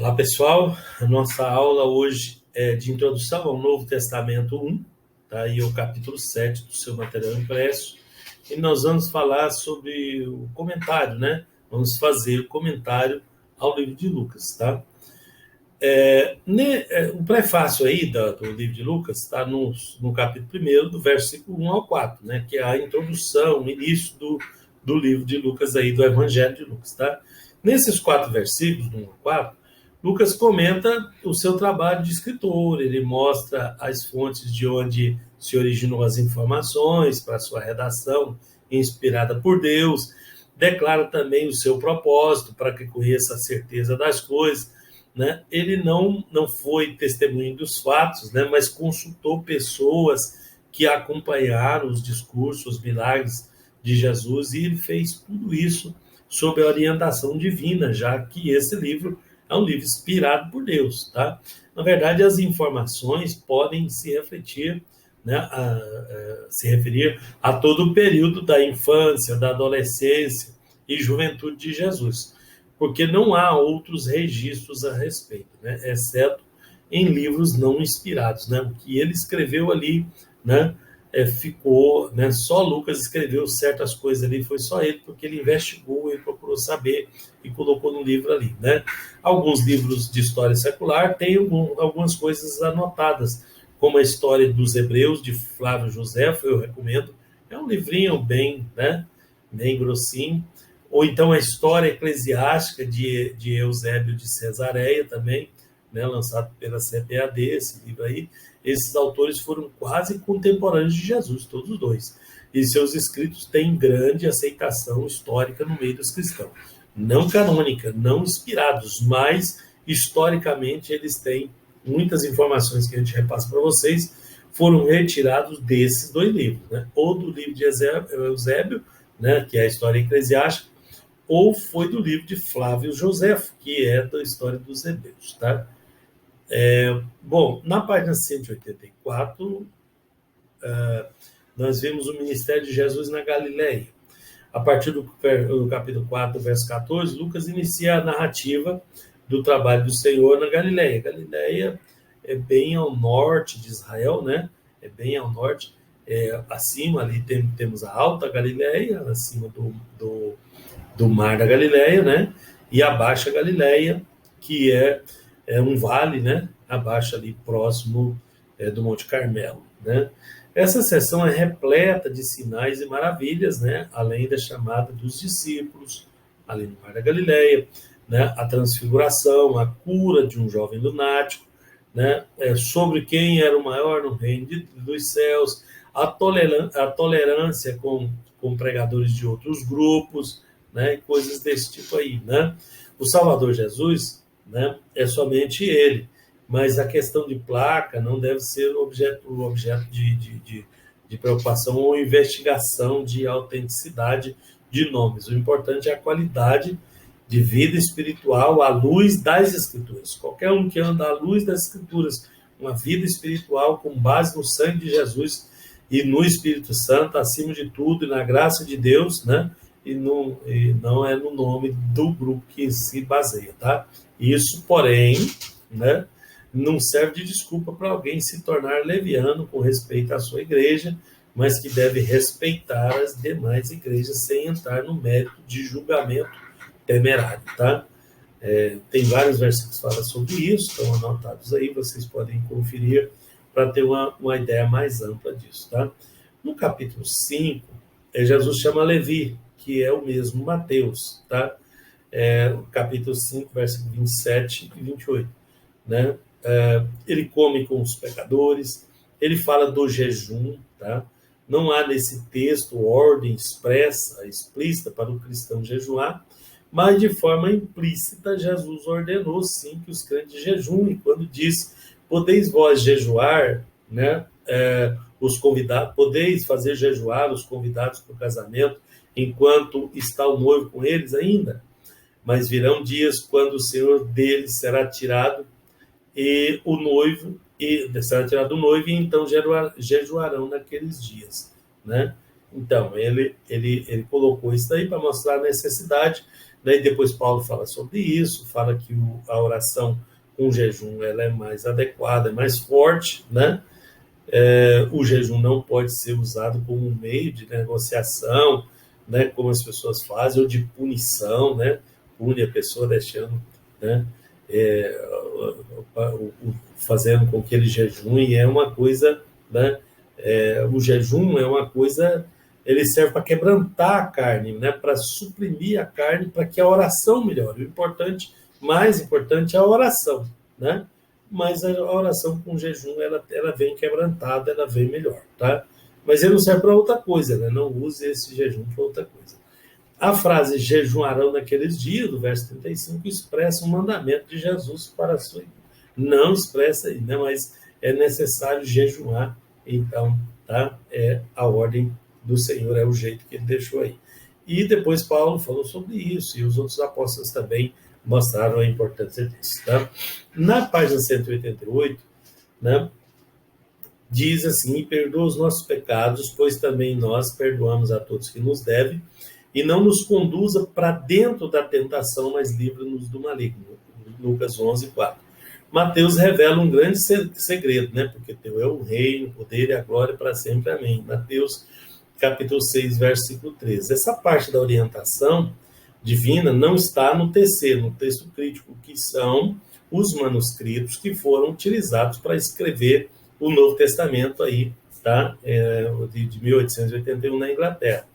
Olá, pessoal. A nossa aula hoje é de introdução ao Novo Testamento 1, tá? Aí é o capítulo 7 do seu material impresso. E nós vamos falar sobre o comentário, né? Vamos fazer o comentário ao livro de Lucas, tá? O prefácio aí do livro de Lucas está no capítulo 1, do versículo 1 ao 4, né? Que é a introdução, o início do livro de Lucas aí, do Evangelho de Lucas, tá? Nesses 4 versículos, do 1 ao 4, Lucas comenta o seu trabalho de escritor, ele mostra as fontes de onde se originou as informações para a sua redação, inspirada por Deus, declara também o seu propósito para que conheça a certeza das coisas, né? Ele não foi testemunho dos fatos, né? Mas consultou pessoas que acompanharam os discursos, os milagres de Jesus, e ele fez tudo isso sob a orientação divina, já que esse livro é um livro inspirado por Deus, tá? Na verdade, as informações podem se refletir, né, se referir a todo o período da infância, da adolescência e juventude de Jesus, porque não há outros registros a respeito, né, exceto em livros não inspirados, né? O que ele escreveu ali, né, ficou, né, só Lucas escreveu certas coisas ali, foi só ele, porque ele investigou, ele procurou saber e colocou no livro ali, né? Alguns livros de história secular têm algumas coisas anotadas, como a história dos Hebreus, de Flávio Josefo, eu recomendo, é um livrinho bem, né, bem grossinho, ou então a história eclesiástica de Eusébio de Cesareia também, né, lançado pela CPAD, esse livro aí. Esses autores foram quase contemporâneos de Jesus, todos os dois. E seus escritos têm grande aceitação histórica no meio dos cristãos. Não canônica, não inspirados, mas historicamente eles têm muitas informações que a gente repassa para vocês, foram retirados desses 2 livros, né? Ou do livro de Eusébio, né, que é a história eclesiástica, ou foi do livro de Flávio Josefo, que é da história dos Hebreus, tá? Bom, na página 184, nós vemos o ministério de Jesus na Galileia. A partir do capítulo 4, verso 14, Lucas inicia a narrativa do trabalho do Senhor na Galileia. Galileia é bem ao norte de Israel, né? É bem ao norte. Acima ali temos a Alta Galileia, acima do Mar da Galileia, né? E a Baixa Galileia, que é um vale, né? Abaixo ali, próximo do Monte Carmelo, né? Essa seção é repleta de sinais e maravilhas, né? Além da chamada dos discípulos, ali no Mar da Galileia, né? A transfiguração, a cura de um jovem lunático, né? Sobre quem era o maior no reino dos céus, a tolerância com pregadores de outros grupos, né? Coisas desse tipo aí, né? O Salvador Jesus, né, é somente ele, mas a questão de placa não deve ser o objeto de preocupação ou investigação de autenticidade de nomes. O importante é a qualidade de vida espiritual à luz das Escrituras. Qualquer um que anda à luz das Escrituras, uma vida espiritual com base no sangue de Jesus e no Espírito Santo, acima de tudo, e na graça de Deus, né? E não é no nome do grupo que se baseia, tá? Isso, porém, né, não serve de desculpa para alguém se tornar leviano com respeito à sua igreja, mas que deve respeitar as demais igrejas sem entrar no mérito de julgamento temerário, tá? Tem vários versículos que falam sobre isso, estão anotados aí, vocês podem conferir para ter uma ideia mais ampla disso, tá? No capítulo 5, Jesus chama Levi, que é o mesmo Mateus, tá? Capítulo 5, versículo 27 e 28, né? Ele come com os pecadores, ele fala do jejum, tá? Não há nesse texto ordem explícita para o cristão jejuar, mas de forma implícita Jesus ordenou sim que os crentes jejuem, quando diz, podeis vós jejuar, né? Os convidados, podeis fazer jejuar os convidados para o casamento, enquanto está o noivo com eles ainda, mas virão dias quando o Senhor deles será tirado e o noivo será tirado do noivo, e então jejuarão naqueles dias, né? Então ele colocou isso daí para mostrar a necessidade Daí depois Paulo fala sobre isso, fala que a oração com jejum ela é mais adequada, é mais forte, né? O jejum não pode ser usado como um meio de negociação, né, como as pessoas fazem, ou de punição, né, pune a pessoa deixando, né, fazendo com que ele jejue, é uma coisa, né, o jejum é uma coisa, ele serve para quebrantar a carne, né, para suprimir a carne, para que a oração melhore. O importante, mais importante é a oração, né? Mas a oração com jejum, ela vem quebrantada, ela vem melhor, tá? Mas ele não serve para outra coisa, né? Não use esse jejum para outra coisa. A frase jejuarão naqueles dias, do verso 35, expressa um mandamento de Jesus para a sua igreja. Não expressa aí, né? Mas é necessário jejuar, então, tá? É a ordem do Senhor, é o jeito que ele deixou aí. E depois Paulo falou sobre isso, e os outros apóstolos também mostraram a importância disso, tá? Na página 188, né, diz assim: e perdoa os nossos pecados, pois também nós perdoamos a todos que nos devem, e não nos conduza para dentro da tentação, mas livra-nos do maligno. Lucas 11, 4. Mateus revela um grande segredo, né? Porque teu é o reino, o poder e a glória para sempre. Amém. Mateus capítulo 6, versículo 13. Essa parte da orientação divina não está no TC, no texto crítico, que são os manuscritos que foram utilizados para escrever o Novo Testamento aí, tá? De 1881 na Inglaterra.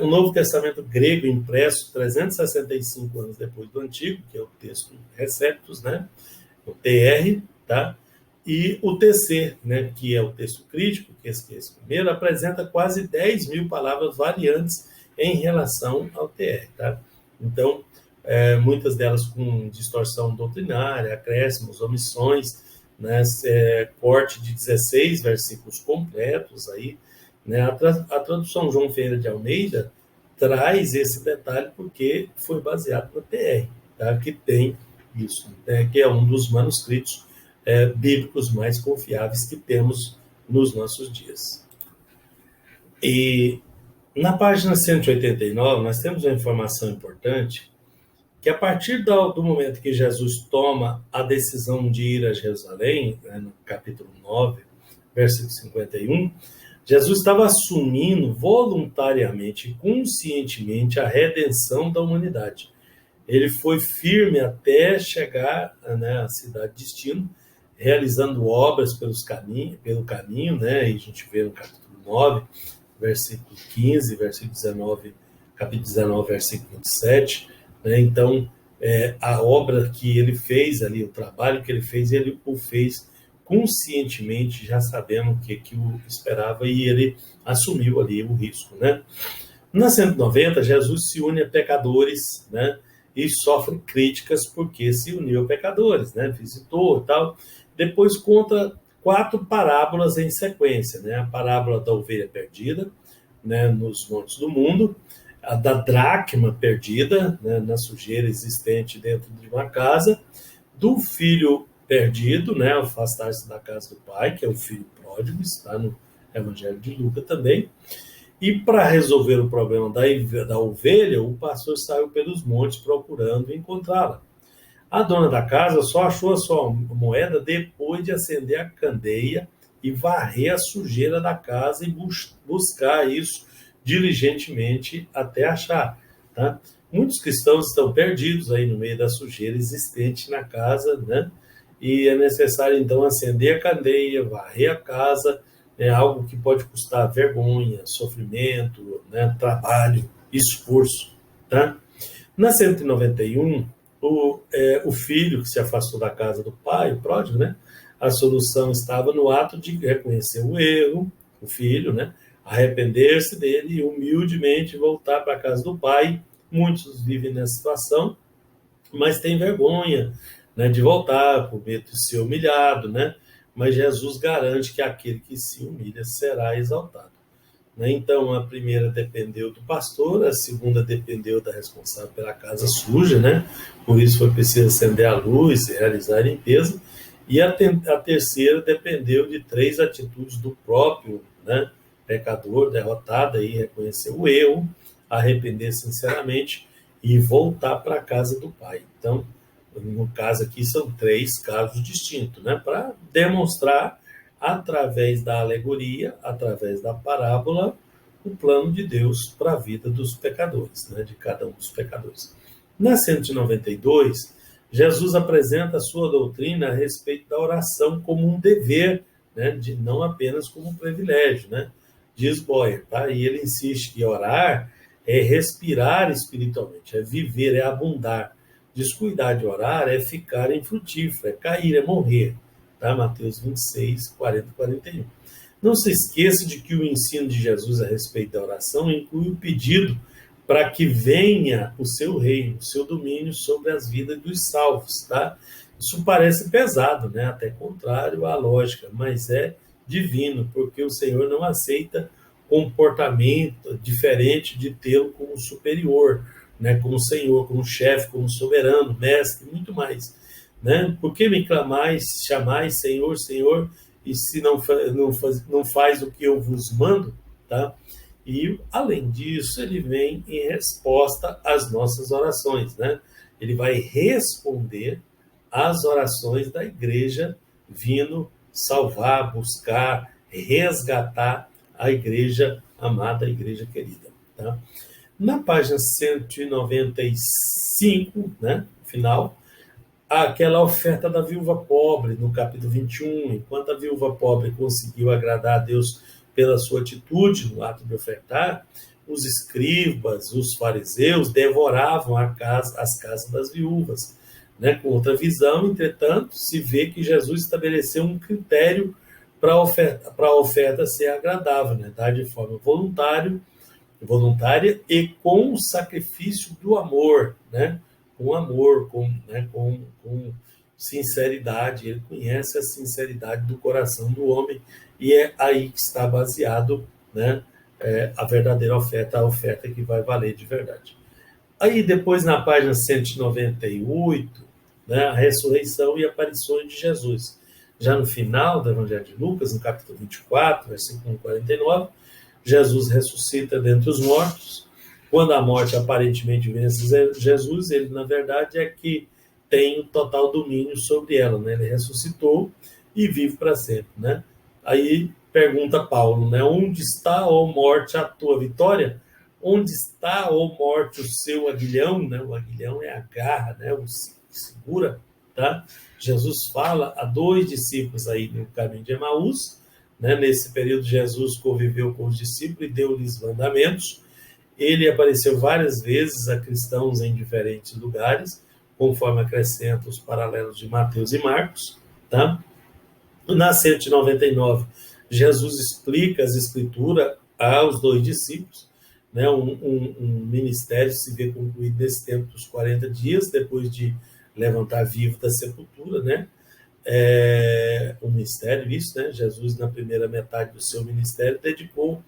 O Novo Testamento grego impresso 365 anos depois do Antigo, que é o texto Receptus, né? O TR, tá? E o TC, né, que é o texto crítico, que é esse primeiro, apresenta quase 10 mil palavras variantes em relação ao TR, tá? Então, muitas delas com distorção doutrinária, acréscimos, omissões, né, corte de 16 versículos completos aí, né? A tradução João Ferreira de Almeida traz esse detalhe porque foi baseado no TR, tá? Que tem isso, né? Que é um dos manuscritos bíblicos mais confiáveis que temos nos nossos dias. E na página 189, nós temos uma informação importante, que a partir do momento que Jesus toma a decisão de ir a Jerusalém, né, no capítulo 9, versículo 51, Jesus estava assumindo voluntariamente e conscientemente a redenção da humanidade. Ele foi firme até chegar, né, à cidade de destino, realizando obras pelo caminho, né, e a gente vê no capítulo 9, versículo 15, versículo 19, capítulo 19, versículo 27, né? Então, a obra que ele fez ali, o trabalho que ele o fez conscientemente, já sabendo o que o esperava, e ele assumiu ali o risco, né? Na 190, Jesus se une a pecadores, né? E sofre críticas porque se uniu a pecadores, né? Visitou e tal. Depois conta 4 parábolas em sequência, né? A parábola da ovelha perdida, né, nos montes do mundo, a da dracma perdida, né, na sujeira existente dentro de uma casa, do filho perdido, né, afastar-se da casa do pai, que é o filho pródigo, está no Evangelho de Lucas também. E para resolver o problema da ovelha, o pastor saiu pelos montes procurando encontrá-la. A dona da casa só achou a sua moeda depois de acender a candeia e varrer a sujeira da casa e buscar isso diligentemente até achar, tá? Muitos cristãos estão perdidos aí no meio da sujeira existente na casa, né? E é necessário, então, acender a candeia, varrer a casa, algo que pode custar vergonha, sofrimento, né? Trabalho, esforço, tá? Na 191, o filho que se afastou da casa do pai, o pródigo, né? A solução estava no ato de reconhecer o erro, o filho, né? Arrepender-se dele e humildemente voltar para a casa do pai. Muitos vivem nessa situação, mas têm vergonha, né, de voltar, por medo de ser humilhado, né? Mas Jesus garante que aquele que se humilha será exaltado. Né? Então, a primeira dependeu do pastor, a segunda dependeu da responsável pela casa suja, né? Por isso foi preciso acender a luz e realizar a limpeza. E a terceira dependeu de 3 atitudes do próprio, né, pecador derrotado, aí reconhecer o erro, arrepender sinceramente e voltar para a casa do Pai. Então, no caso aqui, são 3 casos distintos, né? Para demonstrar, através da alegoria, através da parábola, o plano de Deus para a vida dos pecadores, né? De cada um dos pecadores. Na 192, Jesus apresenta a sua doutrina a respeito da oração como um dever, né? Não apenas como um privilégio, né? Diz Boyer, tá? E ele insiste que orar é respirar espiritualmente, é viver, é abundar. Descuidar de orar é ficar infrutífero, é cair, é morrer. Tá? Mateus 26, 40 e 41. Não se esqueça de que o ensino de Jesus a respeito da oração inclui o pedido para que venha o seu reino, o seu domínio sobre as vidas dos salvos. Tá? Isso parece pesado, né? Até contrário à lógica, mas é divino, porque o Senhor não aceita comportamento diferente de tê-lo como superior, né? Como Senhor, como chefe, como soberano, mestre, muito mais. Né? Por que me clamais, chamais Senhor, Senhor, e se não faz o que eu vos mando? Tá? E, além disso, ele vem em resposta às nossas orações. Né? Ele vai responder às orações da igreja, vindo salvar, buscar, resgatar a igreja amada, a igreja querida. Tá? Na página 195, né, final, aquela oferta da viúva pobre, no capítulo 21, enquanto a viúva pobre conseguiu agradar a Deus pela sua atitude no ato de ofertar, os escribas, os fariseus, devoravam as casas das viúvas. Né? Com outra visão, entretanto, se vê que Jesus estabeleceu um critério para a oferta ser agradável, né? Dar de forma voluntária e com o sacrifício do amor, né? Com amor, né? com sinceridade. Ele conhece a sinceridade do coração do homem e é aí que está baseado, né? A verdadeira oferta, a oferta que vai valer de verdade. Aí depois na página 198, né, a ressurreição e aparições de Jesus. Já no final do Evangelho de Lucas, no capítulo 24, versículo 49, Jesus ressuscita dentre os mortos. Quando a morte aparentemente vence Jesus, ele, na verdade, é que tem o total domínio sobre ela. Né? Ele ressuscitou e vive para sempre. Né? Aí pergunta Paulo, né? Onde está, ó morte, a tua vitória? Onde está, ó morte, o seu aguilhão? Né? O aguilhão é a garra, né? O segura. Tá? Jesus fala a 2 discípulos aí no caminho de Emaús. Né? Nesse período, Jesus conviveu com os discípulos e deu-lhes mandamentos. Ele apareceu várias vezes a cristãos em diferentes lugares, conforme acrescenta os paralelos de Mateus e Marcos. Tá? Na 199, Jesus explica as escrituras aos 2 discípulos. Né? Um ministério se vê concluído nesse tempo dos 40 dias, depois de levantar vivo da sepultura, né? Um mistério isso, né? Jesus, na primeira metade do seu ministério, dedicou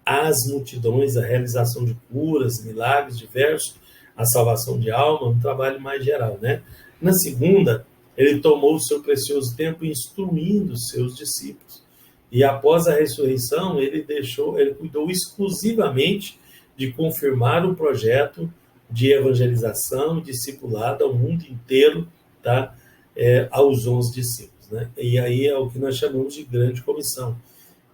às multidões a realização de curas, milagres diversos, a salvação de alma, um trabalho mais geral, né? Na segunda, ele tomou o seu precioso tempo instruindo os seus discípulos. E após a ressurreição, ele cuidou exclusivamente de confirmar o projeto de evangelização e discipulado ao mundo inteiro, tá? Aos 11 discípulos. Né? E aí é o que nós chamamos de grande comissão,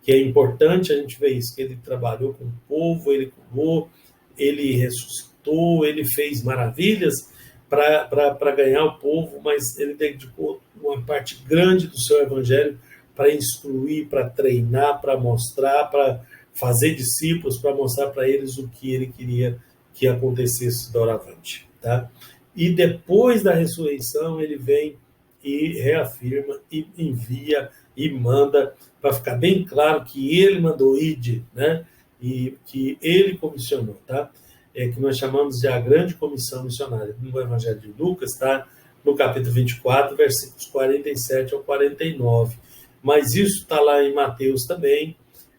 que é importante a gente ver isso, que ele trabalhou com o povo, ele curou, ele ressuscitou, ele fez maravilhas para ganhar o povo, mas ele dedicou uma parte grande do seu evangelho para instruir, para treinar, para mostrar, para fazer discípulos, para mostrar para eles o que ele queria que acontecesse doravante. Tá? E depois da ressurreição, ele vem e reafirma, e envia, e manda, para ficar bem claro que ele mandou ide, né? E que ele comissionou, tá? Que nós chamamos de a grande comissão missionária. No Evangelho de Lucas, tá? No capítulo 24, versículos 47 ao 49. Mas isso está lá em Mateus também,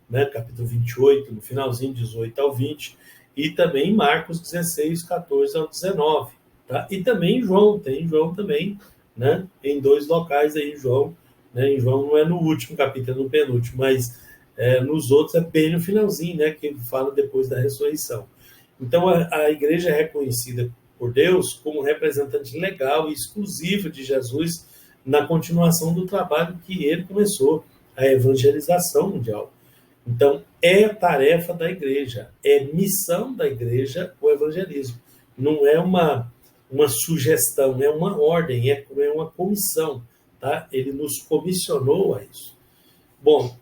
né? Capítulo 28, no finalzinho, 18 ao 20, e também em Marcos 16, 14 ao 19. Tá? E também em João, tem João também, né? Em 2 locais aí em João. Né? Em João não é no último capítulo, é no penúltimo, mas nos outros é bem no finalzinho, né? Que fala depois da ressurreição. Então a igreja é reconhecida por Deus como representante legal e exclusivo de Jesus na continuação do trabalho que ele começou, a evangelização mundial. Então, é tarefa da igreja, é missão da igreja o evangelismo. Não é uma sugestão, é uma ordem, é uma comissão. Tá? Ele nos comissionou a isso. Bom,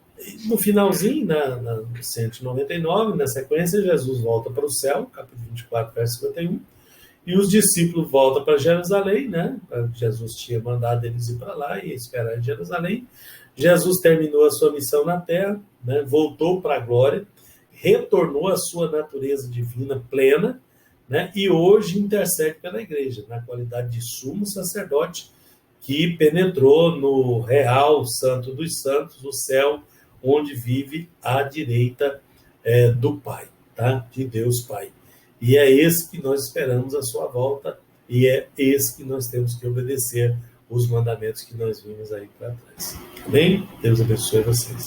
no finalzinho, no 199, na sequência, Jesus volta para o céu, capítulo 24, verso 51, e os discípulos voltam para Jerusalém, né? Jesus tinha mandado eles ir para lá e esperar em Jerusalém. Jesus terminou a sua missão na terra, né? Voltou para a glória, retornou à sua natureza divina plena, né? E hoje intercede pela igreja, na qualidade de sumo sacerdote, que penetrou no real santo dos santos, o céu, onde vive à direita do Pai, tá? De Deus Pai. E é esse que nós esperamos a sua volta, e é esse que nós temos que obedecer os mandamentos que nós vimos aí para trás. Amém? Deus abençoe vocês.